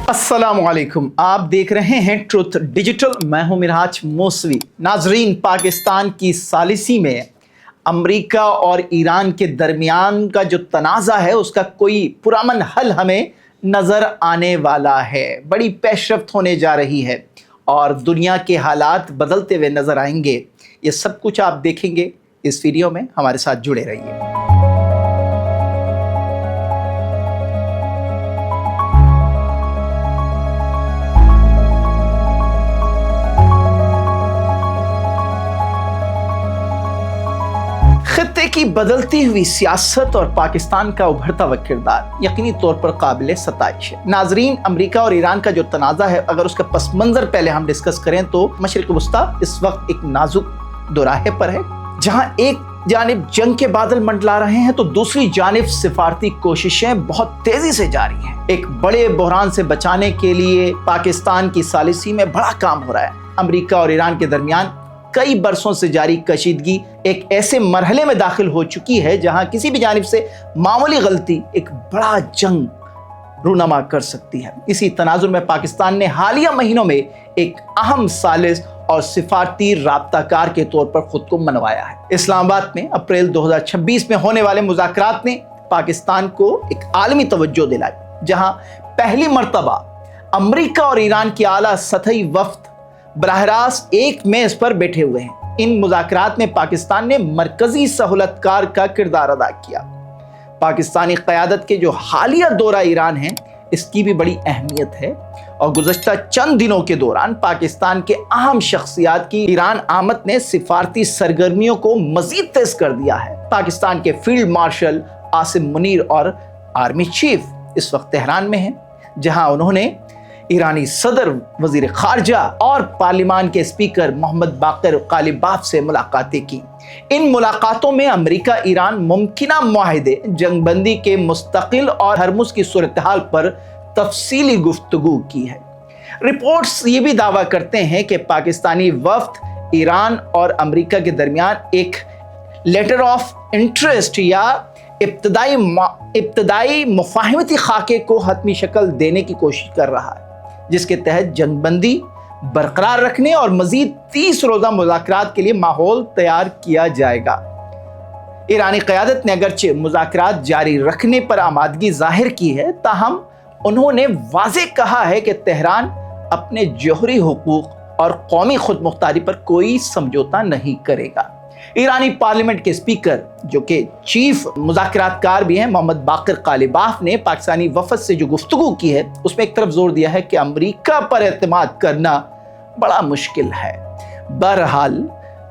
अस्सलामुअलैकुम, आप देख रहे हैं ट्रुथ डिजिटल। मैं हूं मिराज मौसवी। नाजरीन, पाकिस्तान की सालिसी में अमेरिका और ईरान के दरमियान का जो तनाज़ा है उसका कोई पुरअमन हल हमें नज़र आने वाला है। बड़ी पेशरफ्त होने जा रही है और दुनिया के हालात बदलते हुए नज़र आएंगे। ये सब कुछ आप देखेंगे इस वीडियो में, हमारे साथ जुड़े रहिए। खत्ते की बदलती हुई सियासत और पाकिस्तान का उभरता हुआ किरदार यकीनी तौर पर काबिल सताइश है। नाजरीन, अमेरिका और ईरान का जो तनाज़ा है, अगर उसका पस मंज़र पहले हम डिस्कस करें तो मशरिक़ वस्ता इस वक्त एक नाजुक दोराहे पर है, जहां एक जानिब जंग के बादल मंडला रहे हैं तो दूसरी जानिब सिफारती कोशिशें बहुत तेजी से जारी हैं। एक बड़े बहरान से बचाने के लिए पाकिस्तान की सालिसी में बड़ा काम हो रहा है। अमेरिका और ईरान के दरमियान कई बरसों से जारी कशीदगी एक ऐसे मरहले में दाखिल हो चुकी है जहां किसी भी जानिब से मामूली गलती एक बड़ा जंग रूनमा कर सकती है। इसी तनाजुर में पाकिस्तान ने हालिया महीनों में एक अहम सालिस और सिफारती राब्ताकार के तौर पर खुद को मनवाया है। इस्लामाबाद में अप्रैल 2026 में होने वाले मुज़ाकरात ने पाकिस्तान को एक आलमी तवज्जो दिलाई, जहां पहली मर्तबा अमेरिका और ईरान की आला सतही वफ्द बराह रास्त एक मेज पर बैठे हुए हैं। इन मुज़ाकरात में पाकिस्तान ने मरकजी सहूलतकार का किरदार अदा किया। पाकिस्तानी क़यादत के जो हालिया दौरा ईरान है, इसकी भी बड़ी अहमियत है और गुज़श्ता चंद दिनों के दौरान पाकिस्तान के अहम शख्सियात की ईरान आमद ने सिफारती सरगर्मियों को मज़ीद तेज कर दिया है। पाकिस्तान के फील्ड मार्शल आसिम मुनीर और आर्मी चीफ इस वक्त तेहरान में हैं, जहां उन्होंने ईरानी सदर, वजीर खारजा और पार्लिमान के स्पीकर मोहम्मद बाकर कालिबाफ से मुलाकातें की। इन मुलाकातों में अमेरिका ईरान मुमकिना मुआहिदे, जंगबंदी के मुस्तकिल और हरमुज की सूरत हाल पर तफसीली गुफ्तगू की है। रिपोर्ट्स ये भी दावा करते हैं कि पाकिस्तानी वफ्द ईरान और अमेरिका के दरमियान एक लेटर ऑफ इंटरेस्ट या इब्तदाई मुफाहमती खाके को हतमी शक्ल देने की कोशिश कर रहा है, जिसके तहत जंगबंदी बरकरार रखने और मजीद 30 रोज़ा मुज़ाकरात के लिए माहौल तैयार किया जाएगा। ईरानी क़यादत ने अगरचे मुज़ाकरात जारी रखने पर आमादगी जाहिर की है, ताहम उन्होंने वाज़ेह कहा है कि तेहरान अपने जौहरी हुकूक और कौमी खुद मुख्तारी पर कोई समझौता नहीं करेगा। ईरानी पार्लियामेंट के स्पीकर, जो कि चीफ मुज़ाकरातकार भी हैं, मोहम्मद बाकर कालिबाफ ने पाकिस्तानी वफ़द से जो गुफ्तगू की है उसमें एक तरफ जोर दिया है कि अमेरिका पर एतमाद करना बड़ा मुश्किल है। बहरहाल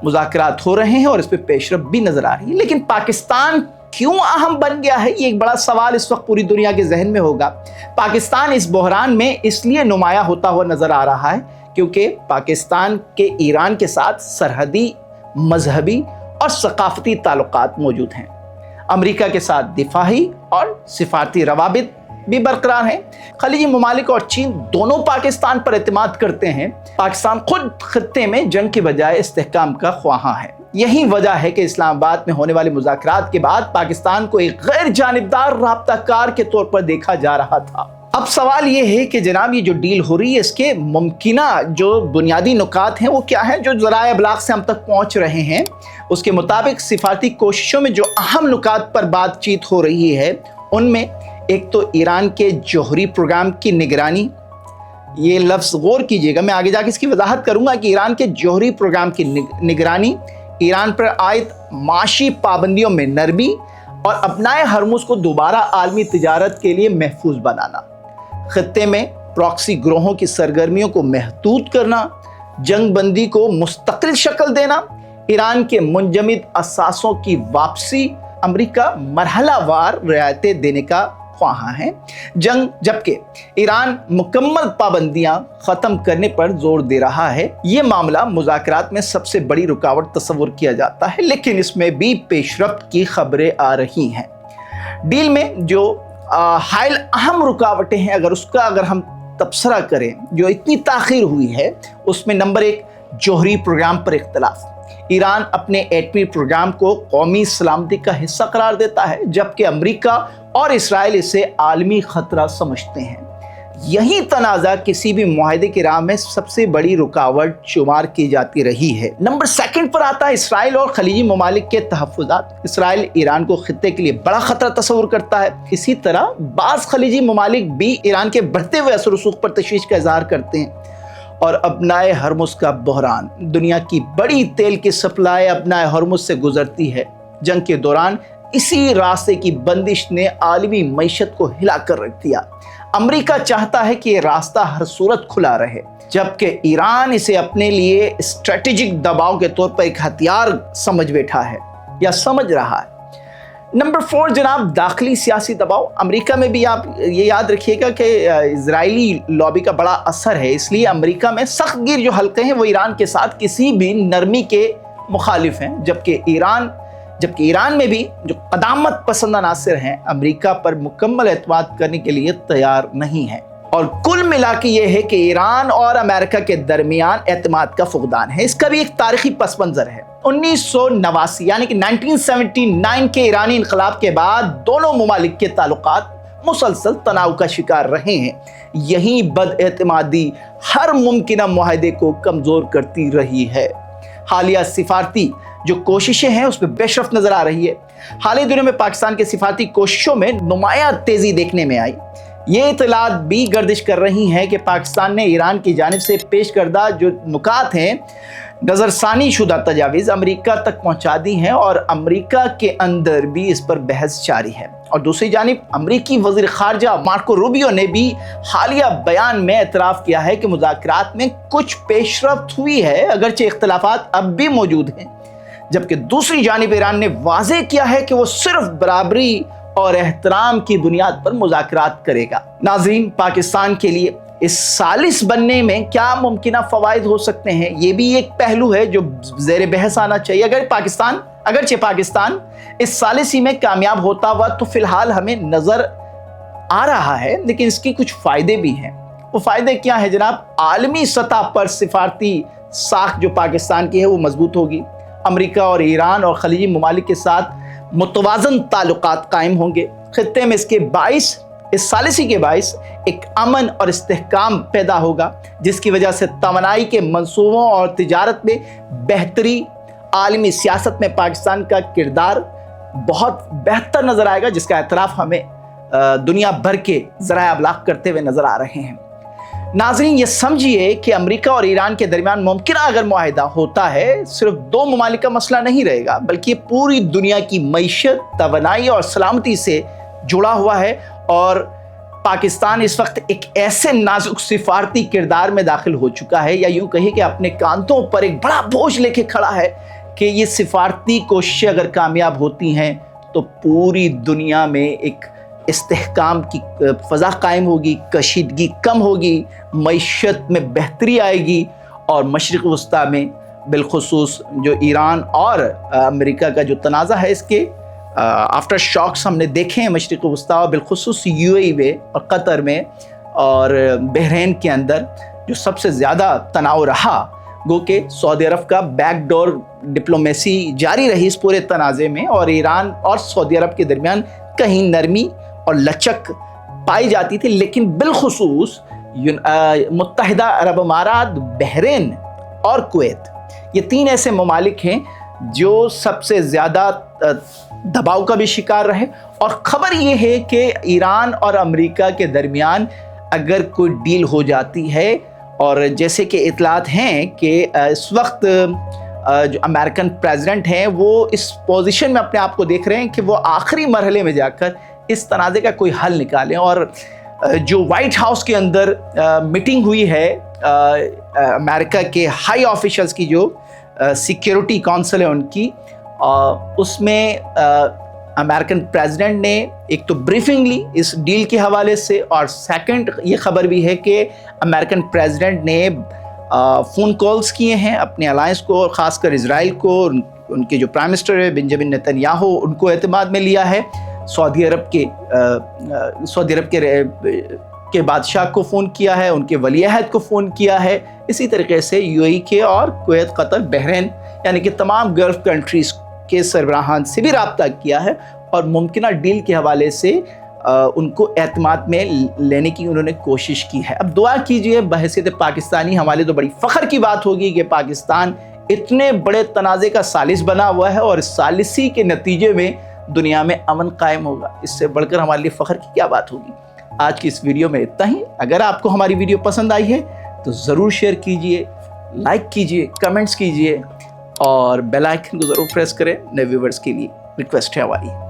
मुज़ाकरात हो रहे हैं और इस पर पेशरफ भी नजर आ रही है, लेकिन पाकिस्तान क्यों अहम बन गया है, ये एक बड़ा सवाल इस वक्त पूरी दुनिया के जहन में होगा। पाकिस्तान इस बहरान में इसलिए नुमाया होता हुआ नजर आ रहा है क्योंकि पाकिस्तान के ईरान के साथ सरहदी, मजहबी और सकाफती ताल्लुकात मौजूद हैं। अमेरिका के साथ दिफाही और सिफारती रवाबित भी बरकरार हैं। खलीजी ममालिक और चीन दोनों पाकिस्तान पर एतमाद करते हैं। पाकिस्तान खुद खत्ते में जंग की बजाय इस्तेहकाम का ख्वाहां है। यही वजह है कि इस्लामाबाद में होने वाले मुज़ाकरात के बाद पाकिस्तान को एक गैर जानिबदार राब्ताकार के तौर पर देखा जा रहा था। अब सवाल ये है कि जनाब, ये जो डील हो रही है इसके मुमकिना जो बुनियादी नुकात हैं वो क्या हैं, जो ज़राए अबलाग से हम तक पहुंच रहे हैं। उसके मुताबिक सिफारती कोशिशों में जो अहम नुकात पर बातचीत हो रही है उनमें एक तो ईरान के जौहरी प्रोग्राम की निगरानी, ये लफ्ज़ गौर कीजिएगा, मैं आगे जाके इसकी वजाहत करूंगा कि ईरान के जौहरी प्रोग्राम की निगरानी, ईरान पर आयद माशी पाबंदियों में नरमी और अपनाए हरमुज को दोबारा आलमी तिजारत के लिए महफूज बनाना, खत्ते में प्रॉक्सी ग्रोहों की सरगर्मियों को महदूद करना, जंगबंदी को मुस्तकिल शक्ल देना, ईरान के मुंजमद असासों की वापसी, अमेरिका मरहलावार रियायतें देने का ख्वाहां है जंग, जबकि ईरान मुकम्मल पाबंदियां ख़त्म करने पर जोर दे रहा है। ये मामला मुज़ाकरात में सबसे बड़ी रुकावट तस्वुर किया जाता है, लेकिन इसमें भी पेशरफ्त की खबरें आ रही हैं। डील में जो हायल अहम रुकावटें हैं, अगर हम तबसरा करें जो इतनी ताख़ीर हुई है, उसमें नंबर 1 जौहरी प्रोग्राम पर इख्तलाफ। ईरान अपने एटमी प्रोग्राम को कौमी सलामती का हिस्सा करार देता है, जबकि अमेरिका और इसराइल इसे आलमी खतरा समझते हैं। यही तनाज़ा किसी भी मुआहदे की राह में सबसे बड़ी रुकावट शुमार की जाती रही है। नंबर 2 पर आता है इसराइल और खलीजी ममालिक के तहफ़्फ़ुज़ात। इसराइल ईरान को खित्ते के लिए बड़ा ख़तरा तस्वुर करता है। इसी तरह बाज़ खलीजी ममालिक भी ईरान के बढ़ते हुए असर रसूख पर तशवीश का इज़हार करते हैं। और अपनाए हरमुज़ का बहरान, दुनिया की बड़ी तेल की सप्लाई अपनाए हरमुज़ से गुजरती है। जंग के दौरान इसी रास्ते की बंदिश ने आलमी मईशत को हिला कर रख दिया। अमेरिका चाहता है कि ये रास्ता हर सूरत खुला रहे, जबकि ईरान इसे अपने लिए स्ट्रेटेजिक दबाव के तौर पर एक हथियार समझ बैठा है या समझ रहा है। नंबर 4 जनाब, दाखिली सियासी दबाव। अमेरिका में भी आप ये याद रखिएगा कि इजरायली लॉबी का बड़ा असर है, इसलिए अमेरिका में सख्त गिर जो हल्के हैं वो ईरान के साथ किसी भी नरमी के मुखालिफ हैं, जबकि ईरान में भी जो क़दामत पसंद अनासिर हैं अमेरिका पर मुकम्मल एतमाद करने के लिए तैयार नहीं हैं। और कुल मिला के ये है कि ईरान और अमेरिका के दरमियान एतमाद का फुकदान है। इसका भी एक तारीखी पस मंज़र है। 1989 यानी कि 1979 के ईरानी इनकलाब के बाद दोनों ममालिक के ताल्लुकात मुसलसल तनाव का शिकार रहे हैं। यही बदएतमादी हर मुमकिना मुआहदे को कमज़ोर करती रही है। हालिया सिफारती जो कोशिशें हैं उसमें बेशरफ नजर आ रही है। हाल ही दिनों में पाकिस्तान के सिफारती कोशिशों में नुमाया तेजी देखने में आई। ये इतलात भी गर्दिश कर रही हैं कि पाकिस्तान ने ईरान की जानिब से पेश करदा जो नुकात हैं नज़रसानी शुदा तजावीज़ अमेरिका तक पहुंचा दी हैं और अमेरिका के अंदर भी इस पर बहस जारी है। और दूसरी जानिब अमेरिकी वज़ीर ख़ारजा मार्को रूबियो ने भी हालिया बयान में एतराफ़ किया है कि मुज़ाकरात में कुछ पेशरफ्त हुई है, अगरचे इख्तलाफात अब भी मौजूद हैं। जबकि दूसरी जानिब ईरान ने वाज़ेह किया है कि वो सिर्फ बराबरी और एहतराम की बुनियाद पर मुज़ाकरात करेगा। नाज़रीन, पाकिस्तान के लिए इस सालिस बनने में क्या मुमकिना फ़वाइद हो सकते हैं, ये भी एक पहलू है जो ज़ेर बहस आना चाहिए। अगरचे पाकिस्तान इस सालिसी में कामयाब होता हुआ तो फ़िलहाल हमें नज़र आ रहा है, लेकिन इसके कुछ फ़ायदे भी हैं। वो फ़ायदे क्या हैं जनाब? आलमी सतह पर सिफारती साख जो पाकिस्तान की है वो मजबूत होगी। अमेरिका और ईरान और खलीजी ममालिक के साथ मुतवाज़न ताल्लुकात कायम होंगे। खित्ते में इस सालिसी के बाइस एक अमन और इस्तेहकाम पैदा होगा, जिसकी वजह से तवानाई के मंसूबों और तिजारत में बेहतरी, आलमी सियासत में पाकिस्तान का किरदार बहुत बेहतर नज़र आएगा, जिसका एतराफ़ हमें दुनिया भर के ज़राए अबलाग करते हुए नज़र आ रहे हैं। नाज़रीन, ये समझिए कि अमेरिका और ईरान के दरमियान मुमकिन अगर मुआहिदा होता है, सिर्फ दो ममालिक का मसला नहीं रहेगा, बल्कि पूरी दुनिया की मईशत, तवानाई और सलामती से जुड़ा हुआ है। और पाकिस्तान इस वक्त एक ऐसे नाजुक सिफारती किरदार में दाखिल हो चुका है, या यूँ कहिए कि अपने कांधों पर एक बड़ा बोझ लेके खड़ा है कि ये सिफारती कोशिशें अगर कामयाब होती हैं तो पूरी दुनिया में एक इस्तेहकाम की फ़ज़ा कायम होगी, कशीदगी कम होगी, मईशत में बेहतरी आएगी और मशरिक़ वस्ता में बिलखुसूस जो ईरान और अमेरिका का जो तनाज़ा है, इसके आफ्टर शॉक्स हमने देखे हैं मशरिक़ वस्ता और बिलखुसूस यूएई में और कतर में और बहरीन के अंदर जो सबसे ज़्यादा तनाव रहा, गो कि सऊदी अरब का बैकडोर डिप्लोमेसी जारी रही इस पूरे तनाज़े में, और ईरान और सऊदी अरब के दरमियान कहीं नरमी और लचक पाई जाती थी। लेकिन बिलखुसूस मुत्तहिदा अरब अमारात, बहरीन और कुवैत, ये तीन ऐसे ममालिक हैं जो सबसे ज़्यादा दबाव का भी शिकार रहे। और ख़बर ये है कि ईरान और अमेरिका के दरमियान अगर कोई डील हो जाती है, और जैसे कि इतलात हैं कि इस वक्त जो अमेरिकन प्रेसिडेंट हैं वो इस पोजीशन में अपने आप को देख रहे हैं कि वो आखिरी मरहले में जाकर इस तनाज़े का कोई हल निकालें। और जो वाइट हाउस के अंदर मीटिंग हुई है अमेरिका के हाई ऑफिशल्स की, जो सिक्योरिटी काउंसिल है उनकी, उसमें अमेरिकन प्रेसिडेंट ने एक तो ब्रीफिंग ली इस डील के हवाले से, और सेकंड ये खबर भी है कि अमेरिकन प्रेसिडेंट ने फ़ोन कॉल्स किए हैं अपने अलायंस को, और ख़ासकर इजराइल को, उनके जो प्राइम मिनिस्टर है बेंजामिन नेतन्याहू, उनको एतमाद में लिया है। सऊदी अरब के बादशाह को फ़ोन किया है, उनके वली अहद को फ़ोन किया है। इसी तरीके से यूएई के और कुवैत, कतर, बहरीन यानी कि तमाम गल्फ़ कंट्रीज़ के सरबराहान से भी रब्ता किया है, और मुमकिना डील के हवाले से ان کو اعتماد میں لینے کی انہوں نے کوشش کی ہے۔ اب دعا کیجئے، بحیثیت پاکستانی ہمارے تو بڑی فخر کی بات ہوگی کہ پاکستان اتنے بڑے تنازع کا ثالث بنا ہوا ہے، اور اس ثالثی کے نتیجے میں دنیا میں امن قائم ہوگا۔ اس سے بڑھ کر ہمارے لیے فخر کی کیا بات ہوگی۔ آج کی اس ویڈیو میں اتنا ہی۔ اگر آپ کو ہماری ویڈیو پسند آئی ہے تو ضرور شیئر کیجئے، لائک کیجئے، کمنٹس کیجئے اور بیل آئیکن کو ضرور پریس کریں۔ نئے ویورز کے لیے ریکویسٹ ہے ہماری۔